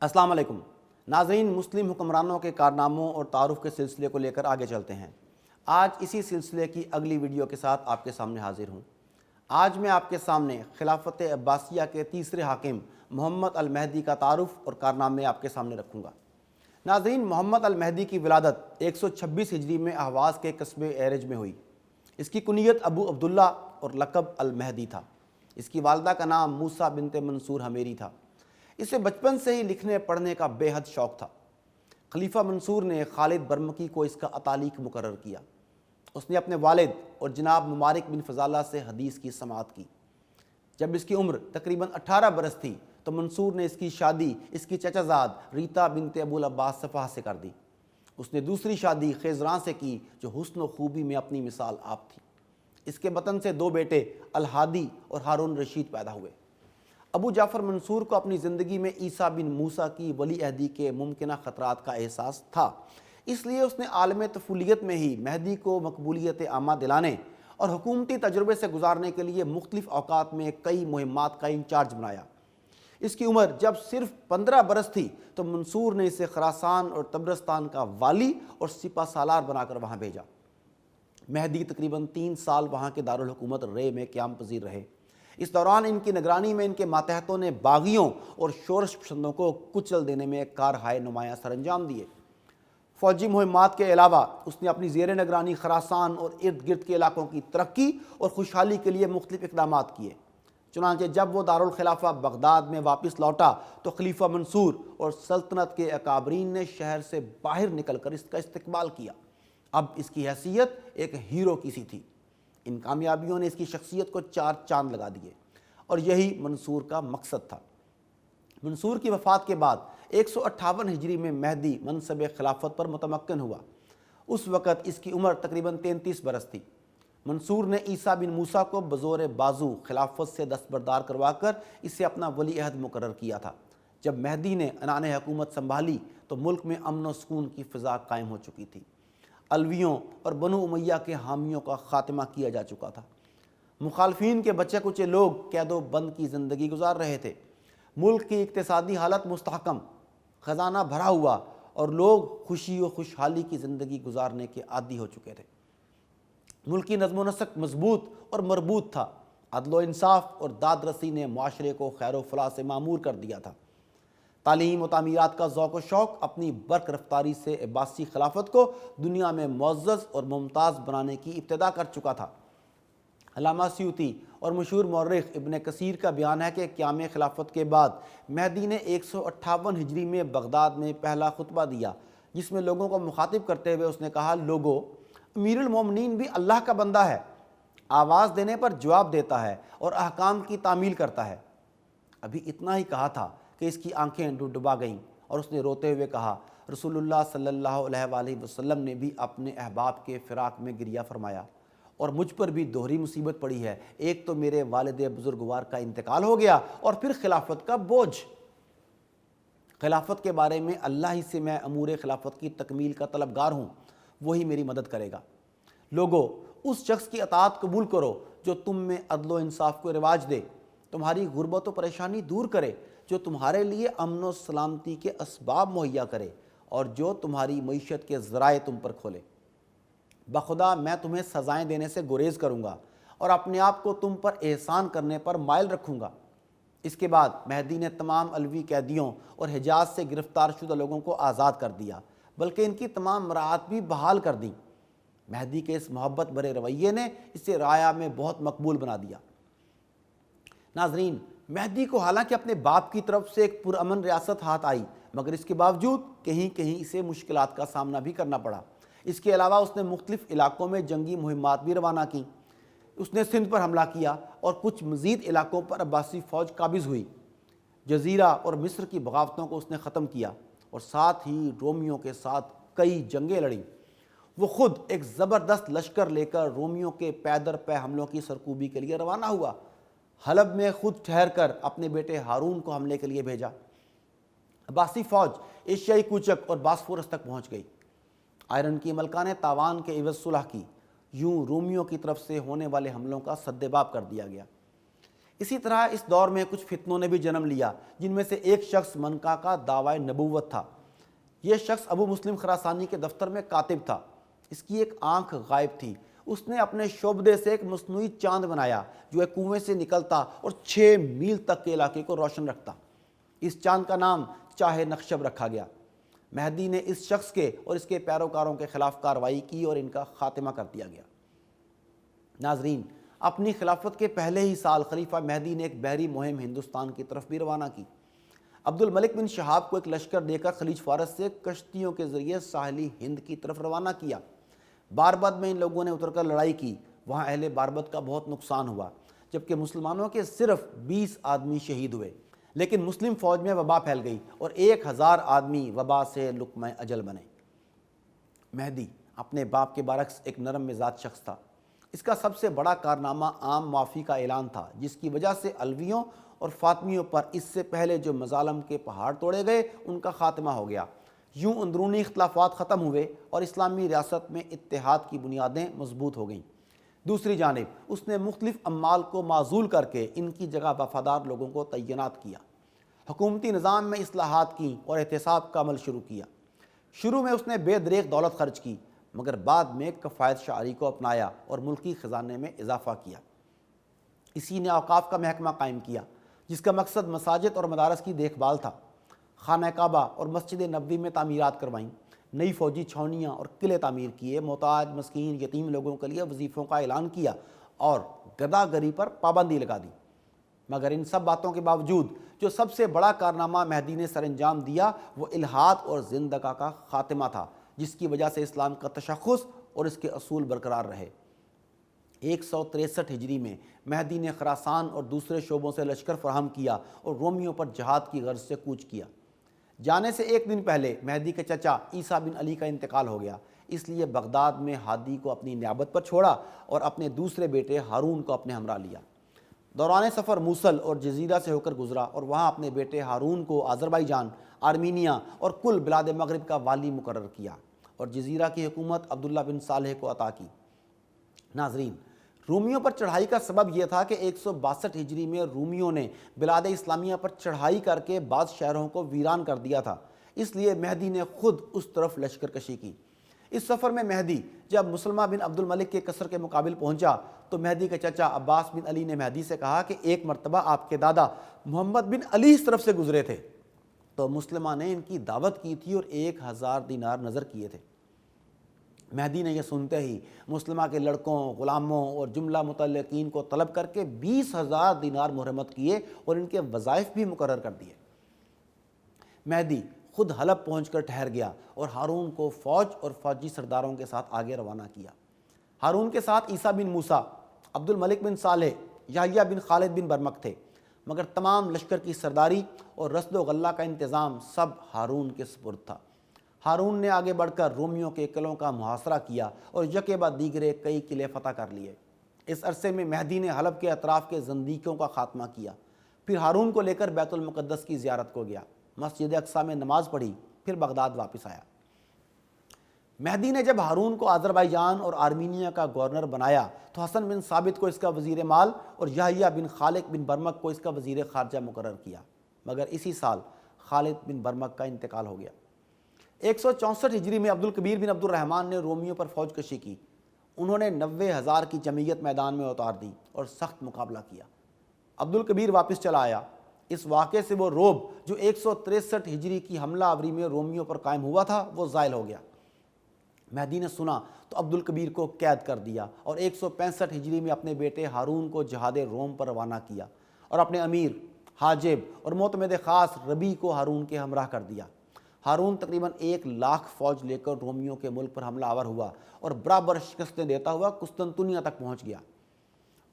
السلام علیکم ناظرین، مسلم حکمرانوں کے کارناموں اور تعارف کے سلسلے کو لے کر آگے چلتے ہیں۔ آج اسی سلسلے کی اگلی ویڈیو کے ساتھ آپ کے سامنے حاضر ہوں۔ آج میں آپ کے سامنے خلافت عباسیہ کے تیسرے حاکم محمد المہدی کا تعارف اور کارنامے آپ کے سامنے رکھوں گا۔ ناظرین، محمد المہدی کی ولادت 126 ہجری میں اہواز کے قصبے ائرج میں ہوئی۔ اس کی کنیت ابو عبداللہ اور لقب المہدی تھا۔ اس کی والدہ کا نام موسیٰ بنت منصور حمیری تھا۔ اسے بچپن سے ہی لکھنے پڑھنے کا بے حد شوق تھا۔ خلیفہ منصور نے خالد برمکی کو اس کا اتالیق مقرر کیا۔ اس نے اپنے والد اور جناب مبارک بن فضالہ سے حدیث کی سماعت کی۔ جب اس کی عمر تقریباً 18 برس تھی تو منصور نے اس کی شادی اس کی چچا زاد ریتا بنت ابو العباس صفحہ سے کر دی۔ اس نے دوسری شادی خیزران سے کی جو حسن و خوبی میں اپنی مثال آپ تھی۔ اس کے بطن سے 2 بیٹے الہادی اور ہارون رشید پیدا ہوئے۔ ابو جعفر منصور کو اپنی زندگی میں عیسیٰ بن موسیٰ کی ولی عہدی کے ممکنہ خطرات کا احساس تھا، اس لیے اس نے عالم طفولیت میں ہی مہدی کو مقبولیت عامہ دلانے اور حکومتی تجربے سے گزارنے کے لیے مختلف اوقات میں کئی مہمات کا انچارج بنایا۔ اس کی عمر جب صرف 15 برس تھی تو منصور نے اسے خراسان اور طبرستان کا والی اور سپہ سالار بنا کر وہاں بھیجا۔ مہدی تقریباً 3 سال وہاں کے دارالحکومت رے میں قیام پذیر رہے۔ اس دوران ان کی نگرانی میں ان کے ماتحتوں نے باغیوں اور شورش پسندوں کو کچل دینے میں کارہائے نمایاں سر انجام دیے۔ فوجی مہمات کے علاوہ اس نے اپنی زیر نگرانی خراسان اور ارد گرد کے علاقوں کی ترقی اور خوشحالی کے لیے مختلف اقدامات کیے۔ چنانچہ جب وہ دارالخلافہ بغداد میں واپس لوٹا تو خلیفہ منصور اور سلطنت کے اکابرین نے شہر سے باہر نکل کر اس کا استقبال کیا۔ اب اس کی حیثیت ایک ہیرو کی سی تھی۔ ان کامیابیوں نے اس کی شخصیت کو 4 چاند لگا دیے اور یہی منصور کا مقصد تھا۔ منصور کی وفات کے بعد 158 ہجری میں مہدی منصب خلافت پر متمکن ہوا۔ اس وقت اس کی عمر تقریباً 33 برس تھی۔ منصور نے عیسیٰ بن موسیٰ کو بزور بازو خلافت سے دستبردار کروا کر اسے اپنا ولی عہد مقرر کیا تھا۔ جب مہدی نے عنان حکومت سنبھالی تو ملک میں امن و سکون کی فضا قائم ہو چکی تھی۔ علویوں اور بنو امیہ کے حامیوں کا خاتمہ کیا جا چکا تھا۔ مخالفین کے بچے کچے لوگ قید و بند کی زندگی گزار رہے تھے۔ ملک کی اقتصادی حالت مستحکم، خزانہ بھرا ہوا اور لوگ خوشی و خوشحالی کی زندگی گزارنے کے عادی ہو چکے تھے۔ ملکی نظم و نسق مضبوط اور مربوط تھا۔ عدل و انصاف اور داد رسی نے معاشرے کو خیر و فلاح سے معمور کر دیا تھا۔ تعلیم و تعمیرات کا ذوق و شوق اپنی برق رفتاری سے عباسی خلافت کو دنیا میں معزز اور ممتاز بنانے کی ابتدا کر چکا تھا۔ علامہ سیوطی اور مشہور مورخ ابن کثیر کا بیان ہے کہ قیام خلافت کے بعد مہدی نے 158 ہجری میں بغداد میں پہلا خطبہ دیا، جس میں لوگوں کو مخاطب کرتے ہوئے اس نے کہا، لوگو، امیر المومنین بھی اللہ کا بندہ ہے، آواز دینے پر جواب دیتا ہے اور احکام کی تعمیل کرتا ہے۔ ابھی اتنا ہی کہا تھا کہ اس کی آنکھیں ڈبا گئیں اور اس نے روتے ہوئے کہا، رسول اللہ صلی اللہ علیہ وآلہ وسلم نے بھی اپنے احباب کے فراق میں گریہ فرمایا اور مجھ پر بھی دوہری مصیبت پڑی ہے، ایک تو میرے والد بزرگوار کا انتقال ہو گیا اور پھر خلافت کا بوجھ۔ خلافت کے بارے میں اللہ ہی سے میں امور خلافت کی تکمیل کا طلبگار ہوں، وہی میری مدد کرے گا۔ لوگو، اس شخص کی اطاعت قبول کرو جو تم میں عدل و انصاف کو رواج دے، تمہاری غربت و پریشانی دور کرے، جو تمہارے لیے امن و سلامتی کے اسباب مہیا کرے اور جو تمہاری معیشت کے ذرائع تم پر کھولے۔ بخدا میں تمہیں سزائیں دینے سے گریز کروں گا اور اپنے آپ کو تم پر احسان کرنے پر مائل رکھوں گا۔ اس کے بعد مہدی نے تمام علوی قیدیوں اور حجاز سے گرفتار شدہ لوگوں کو آزاد کر دیا، بلکہ ان کی تمام مراعات بھی بحال کر دیں۔ مہدی کے اس محبت بھرے رویے نے اسے رعایا میں بہت مقبول بنا دیا۔ ناظرین، مہدی کو حالانکہ اپنے باپ کی طرف سے ایک پرامن ریاست ہاتھ آئی، مگر اس کے باوجود کہیں کہیں اسے مشکلات کا سامنا بھی کرنا پڑا۔ اس کے علاوہ اس نے مختلف علاقوں میں جنگی مہمات بھی روانہ کیں۔ اس نے سندھ پر حملہ کیا اور کچھ مزید علاقوں پر عباسی فوج قابض ہوئی۔ جزیرہ اور مصر کی بغاوتوں کو اس نے ختم کیا اور ساتھ ہی رومیوں کے ساتھ کئی جنگیں لڑیں۔ وہ خود ایک زبردست لشکر لے کر رومیوں کے پے در پے حملوں کی سرکوبی کے لیے روانہ ہوا۔ حلب میں خود ٹھہر کر اپنے بیٹے ہارون کو حملے کے لیے بھیجا۔ عباسی فوج ایشیائی کوچک اور باسفورس تک پہنچ گئی۔ آئرن کی ملکہ نے تاوان کے عوض صلح کی۔ یوں رومیوں کی طرف سے ہونے والے حملوں کا سدباب کر دیا گیا۔ اسی طرح اس دور میں کچھ فتنوں نے بھی جنم لیا، جن میں سے ایک شخص منکا کا دعویٰ نبوت تھا۔ یہ شخص ابو مسلم خراسانی کے دفتر میں کاتب تھا۔ اس کی ایک آنکھ غائب تھی۔ اس نے اپنے شعبدے سے ایک مصنوعی چاند بنایا جو ایک کنویں سے نکلتا اور 6 میل تک کے علاقے کو روشن رکھتا۔ اس چاند کا نام چاہے نقشب رکھا گیا۔ مہدی نے اس شخص کے اور اس کے پیروکاروں کے خلاف کارروائی کی اور ان کا خاتمہ کر دیا گیا۔ ناظرین، اپنی خلافت کے پہلے ہی سال خلیفہ مہدی نے ایک بحری مہم ہندوستان کی طرف بھی روانہ کی۔ عبد الملک بن شہاب کو ایک لشکر دے کر خلیج فارس سے کشتیوں کے ذریعے ساحلی ہند کی طرف روانہ کیا۔ باربد میں ان لوگوں نے اتر کر لڑائی کی۔ وہاں اہل باربد کا بہت نقصان ہوا، جبکہ مسلمانوں کے صرف 20 آدمی شہید ہوئے، لیکن مسلم فوج میں وبا پھیل گئی اور 1000 آدمی وبا سے لقمہ اجل بنے۔ مہدی اپنے باپ کے برعکس ایک نرم مزاج شخص تھا۔ اس کا سب سے بڑا کارنامہ عام معافی کا اعلان تھا، جس کی وجہ سے علویوں اور فاطمیوں پر اس سے پہلے جو مظالم کے پہاڑ توڑے گئے ان کا خاتمہ ہو گیا۔ یوں اندرونی اختلافات ختم ہوئے اور اسلامی ریاست میں اتحاد کی بنیادیں مضبوط ہو گئیں۔ دوسری جانب اس نے مختلف اعمال کو معزول کر کے ان کی جگہ وفادار لوگوں کو تعینات کیا۔ حکومتی نظام میں اصلاحات کیں اور احتساب کا عمل شروع کیا۔ شروع میں اس نے بے دریغ دولت خرچ کی، مگر بعد میں کفایت شعاری کو اپنایا اور ملکی خزانے میں اضافہ کیا۔ اسی نے اوقاف کا محکمہ قائم کیا، جس کا مقصد مساجد اور مدارس کی دیکھ بھال تھا۔ خانہ کعبہ اور مسجد نبوی میں تعمیرات کروائیں، نئی فوجی چھاؤنیاں اور قلعے تعمیر کیے، محتاج، مسکین، یتیم لوگوں کے لیے وظیفوں کا اعلان کیا اور گدا گری پر پابندی لگا دی۔ مگر ان سب باتوں کے باوجود جو سب سے بڑا کارنامہ مہدی نے سر انجام دیا وہ الحاد اور زندقہ کا خاتمہ تھا، جس کی وجہ سے اسلام کا تشخص اور اس کے اصول برقرار رہے۔ 163 ہجری میں مہدی نے خراسان اور دوسرے شعبوں سے لشکر فراہم کیا اور رومیوں پر جہاد کی غرض سے کوچ کیا۔ جانے سے ایک دن پہلے مہدی کے چچا عیسیٰ بن علی کا انتقال ہو گیا، اس لیے بغداد میں ہادی کو اپنی نیابت پر چھوڑا اور اپنے دوسرے بیٹے ہارون کو اپنے ہمراہ لیا۔ دوران سفر موصل اور جزیرہ سے ہو کر گزرا اور وہاں اپنے بیٹے ہارون کو آذربائیجان، آرمینیا اور کل بلاد مغرب کا والی مقرر کیا اور جزیرہ کی حکومت عبداللہ بن صالح کو عطا کی۔ ناظرین، رومیوں پر چڑھائی کا سبب یہ تھا کہ 162 ہجری میں رومیوں نے بلاد اسلامیہ پر چڑھائی کر کے بعض شہروں کو ویران کر دیا تھا، اس لیے مہدی نے خود اس طرف لشکر کشی کی۔ اس سفر میں مہدی جب مسلمہ بن عبد الملک کے قصر کے مقابل پہنچا تو مہدی کے چچا عباس بن علی نے مہدی سے کہا کہ ایک مرتبہ آپ کے دادا محمد بن علی اس طرف سے گزرے تھے، تو مسلمہ نے ان کی دعوت کی تھی اور 1000 دینار نظر کیے تھے۔ مہدی نے یہ سنتے ہی مسلمہ کے لڑکوں، غلاموں اور جملہ متعلقین کو طلب کر کے 20,000 دینار مرہمت کیے اور ان کے وظائف بھی مقرر کر دیے۔ مہدی خود حلب پہنچ کر ٹھہر گیا اور ہارون کو فوج اور فوجی سرداروں کے ساتھ آگے روانہ کیا۔ ہارون کے ساتھ عیسیٰ بن موسیٰ، عبد الملک بن صالح، یحییٰ بن خالد بن برمک تھے، مگر تمام لشکر کی سرداری اور رسد و غلہ کا انتظام سب ہارون کے سپرد تھا۔ ہارون نے آگے بڑھ کر رومیوں کے قلعوں کا محاصرہ کیا اور یکے بعد دیگرے کئی قلعے فتح کر لیے۔ اس عرصے میں مہدی نے حلب کے اطراف کے زندیقوں کا خاتمہ کیا، پھر ہارون کو لے کر بیت المقدس کی زیارت کو گیا، مسجد اقصیٰ میں نماز پڑھی، پھر بغداد واپس آیا۔ مہدی نے جب ہارون کو آذربائیجان اور آرمینیا کا گورنر بنایا تو حسن بن ثابت کو اس کا وزیر مال اور یحییٰ بن خالد بن برمک کو اس کا وزیر خارجہ مقرر کیا، مگر اسی سال خالد بن برمک کا انتقال ہو گیا۔ 164 ہجری میں عبدالکبیر بن عبد الرحمن نے رومیوں پر فوج کشی کی۔ انہوں نے 90,000 کی جمعیت میدان میں اتار دی اور سخت مقابلہ کیا۔ عبدالکبیر واپس چلا آیا۔ اس واقعے سے وہ رعب جو 163 ہجری کی حملہ آوری میں رومیوں پر قائم ہوا تھا وہ زائل ہو گیا۔ مہدی نے سنا تو عبدالکبیر کو قید کر دیا اور 165 ہجری میں اپنے بیٹے ہارون کو جہاد روم پر روانہ کیا اور اپنے امیر، حاجب اور معتمد خاص ربی کو ہارون کے ہمراہ کر دیا۔ ہارون تقریباً 1,00,000 فوج لے کر رومیوں کے ملک پر حملہ آور ہوا اور برابر شکستیں دیتا ہوا قسطنطنیہ تک پہنچ گیا۔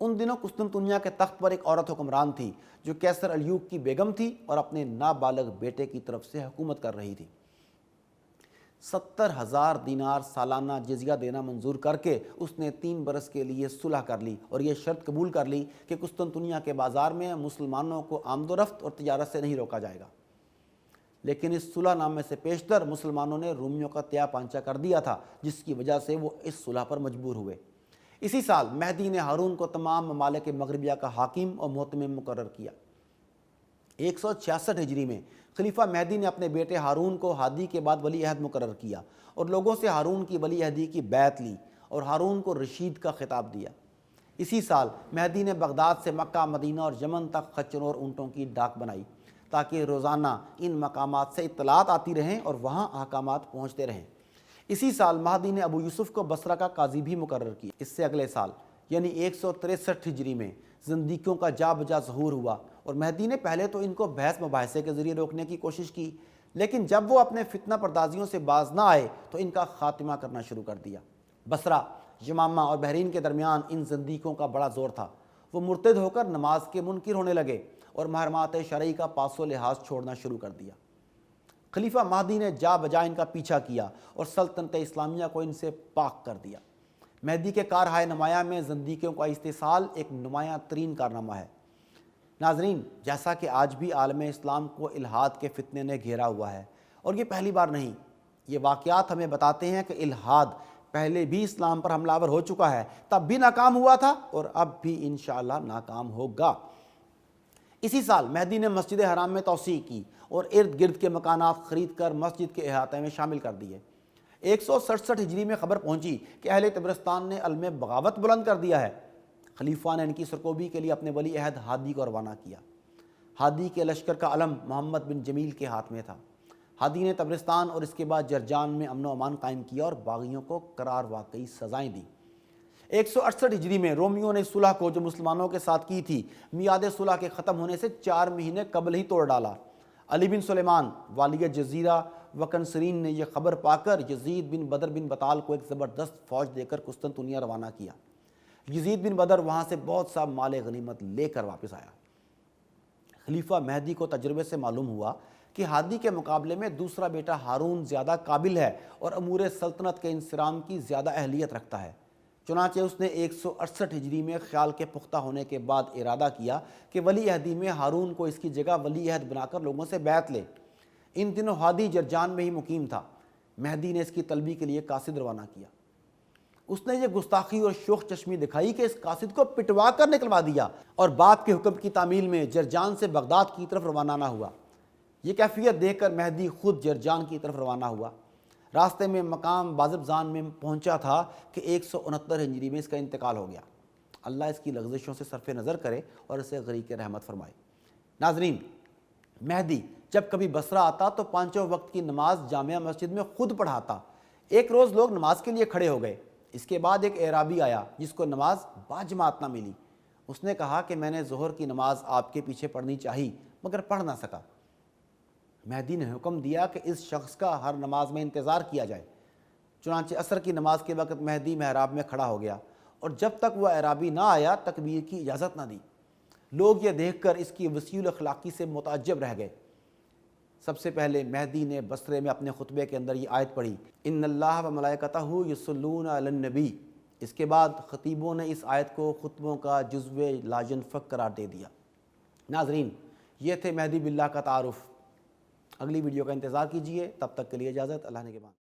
ان دنوں قسطنطنیہ کے تخت پر ایک عورت حکمران تھی جو قیصر ایوب کی بیگم تھی اور اپنے نابالغ بیٹے کی طرف سے حکومت کر رہی تھی۔ 70,000 دینار سالانہ جزیہ دینا منظور کر کے اس نے 3 برس کے لیے صلح کر لی اور یہ شرط قبول کر لی کہ قسطنطنیہ کے بازار میں مسلمانوں کو آمد و رفت اور تجارت سے نہیں روکا جائے گا۔ لیکن اس صلح نامے سے پیشتر مسلمانوں نے رومیوں کا تیا پانچا کر دیا تھا، جس کی وجہ سے وہ اس صلح پر مجبور ہوئے۔ اسی سال مہدی نے ہارون کو تمام ممالک مغربیہ کا حاکم اور محتمم مقرر کیا۔ 166 ہجری میں خلیفہ مہدی نے اپنے بیٹے ہارون کو ہادی کے بعد ولی عہد مقرر کیا اور لوگوں سے ہارون کی ولی عہدی کی بیعت لی اور ہارون کو رشید کا خطاب دیا۔ اسی سال مہدی نے بغداد سے مکہ، مدینہ اور یمن تک خچروں اور اونٹوں کی ڈاک بنائی تاکہ روزانہ ان مقامات سے اطلاعات آتی رہیں اور وہاں احکامات پہنچتے رہیں۔ اسی سال مہدی نے ابو یوسف کو بصرہ کا قاضی بھی مقرر کیا۔ اس سے اگلے سال یعنی 163 ہجری میں زندیقیوں کا جا بجا ظہور ہوا اور مہدی نے پہلے تو ان کو بحث مباحثے کے ذریعے روکنے کی کوشش کی، لیکن جب وہ اپنے فتنہ پردازیوں سے باز نہ آئے تو ان کا خاتمہ کرنا شروع کر دیا۔ بصرہ، یمامہ اور بحرین کے درمیان ان زندیقوں کا بڑا زور تھا۔ وہ مرتد ہو کر نماز کے منکر ہونے لگے اور محرمات شرعی کا پاس و لحاظ چھوڑنا شروع کر دیا۔ خلیفہ مہدی نے جا بجا ان کا پیچھا کیا اور سلطنت اسلامیہ کو ان سے پاک کر دیا۔ مہدی کے کارہائے نمایاں میں زندیقیوں کا استحصال ایک نمایاں ترین کارنامہ ہے۔ ناظرین، جیسا کہ آج بھی عالم اسلام کو الحاد کے فتنے نے گھیرا ہوا ہے اور یہ پہلی بار نہیں، یہ واقعات ہمیں بتاتے ہیں کہ الحاد پہلے بھی اسلام پر حملہ آور ہو چکا ہے، تب بھی ناکام ہوا تھا اور اب بھی انشاءاللہ ناکام ہوگا۔ اسی سال مہدی نے مسجد حرام میں توسیع کی اور ارد گرد کے مکانات خرید کر مسجد کے احاطے میں شامل کر دیے۔ 167 ہجری میں خبر پہنچی کہ اہل طبرستان نے علم بغاوت بلند کر دیا ہے۔ خلیفہ نے ان کی سرکوبی کے لیے اپنے ولی عہد ہادی کو روانہ کیا۔ ہادی کے لشکر کا علم محمد بن جمیل کے ہاتھ میں تھا۔ ہادی نے طبرستان اور اس کے بعد جرجان میں امن و امان قائم کیا اور باغیوں کو قرار واقعی سزائیں دی۔ 168 ہجری میں رومیوں نے صلح کو جو مسلمانوں کے ساتھ کی تھی، میعاد صلح کے ختم ہونے سے 4 مہینے قبل ہی توڑ ڈالا۔ علی بن سلیمان والی جزیرہ وکنسرین نے یہ خبر پا کر یزید بن بدر بن بطال کو ایک زبردست فوج دے کر قسطنطنیہ روانہ کیا۔ یزید بن بدر وہاں سے بہت سا مال غنیمت لے کر واپس آیا۔ خلیفہ مہدی کو تجربے سے معلوم ہوا کہ ہادی کے مقابلے میں دوسرا بیٹا ہارون زیادہ قابل ہے اور امور سلطنت کے انصرام کی زیادہ اہلیت رکھتا ہے، چنانچہ اس نے 168 ہجری میں خیال کے پختہ ہونے کے بعد ارادہ کیا کہ ولی عہدی میں ہارون کو اس کی جگہ ولی عہد بنا کر لوگوں سے بیعت لے۔ ان دنوں ہادی جرجان میں ہی مقیم تھا۔ مہدی نے اس کی طلبی کے لیے قاصد روانہ کیا۔ اس نے یہ گستاخی اور شوخ چشمی دکھائی کہ اس قاصد کو پٹوا کر نکلوا دیا اور باپ کے حکم کی تعمیل میں جرجان سے بغداد کی طرف روانہ نہ ہوا۔ یہ کیفیت دیکھ کر مہدی خود جرجان کی طرف روانہ ہوا۔ راستے میں مقام باذبزان میں پہنچا تھا کہ 169 ہجری میں اس کا انتقال ہو گیا۔ اللہ اس کی لغزشوں سے صرف نظر کرے اور اسے غریق رحمت فرمائے۔ ناظرین، مہدی جب کبھی بصرہ آتا تو 5 وقت کی نماز جامعہ مسجد میں خود پڑھاتا۔ ایک روز لوگ نماز کے لیے کھڑے ہو گئے۔ اس کے بعد ایک اعرابی آیا جس کو نماز باجماعت نہ ملی۔ اس نے کہا کہ میں نے ظہر کی نماز آپ کے پیچھے پڑھنی چاہی مگر پڑھ نہ سکا۔ مہدی نے حکم دیا کہ اس شخص کا ہر نماز میں انتظار کیا جائے۔ چنانچہ عصر کی نماز کے وقت مہدی محراب میں کھڑا ہو گیا اور جب تک وہ اعرابی نہ آیا تکبیر کی اجازت نہ دی۔ لوگ یہ دیکھ کر اس کی وسیع الاخلاقی سے متعجب رہ گئے۔ سب سے پہلے مہدی نے بصرے میں اپنے خطبے کے اندر یہ آیت پڑھی، ان اللہ و ملائکتہ یصلون علی النبی۔ اس کے بعد خطیبوں نے اس آیت کو خطبوں کا جزو لا ينفک قرار دے دیا۔ ناظرین، یہ تھے مہدی باللہ کا تعارف۔ اگلی ویڈیو کا انتظار کیجیے، تب تک کے لیے اجازت، اللہ نے کے بعد۔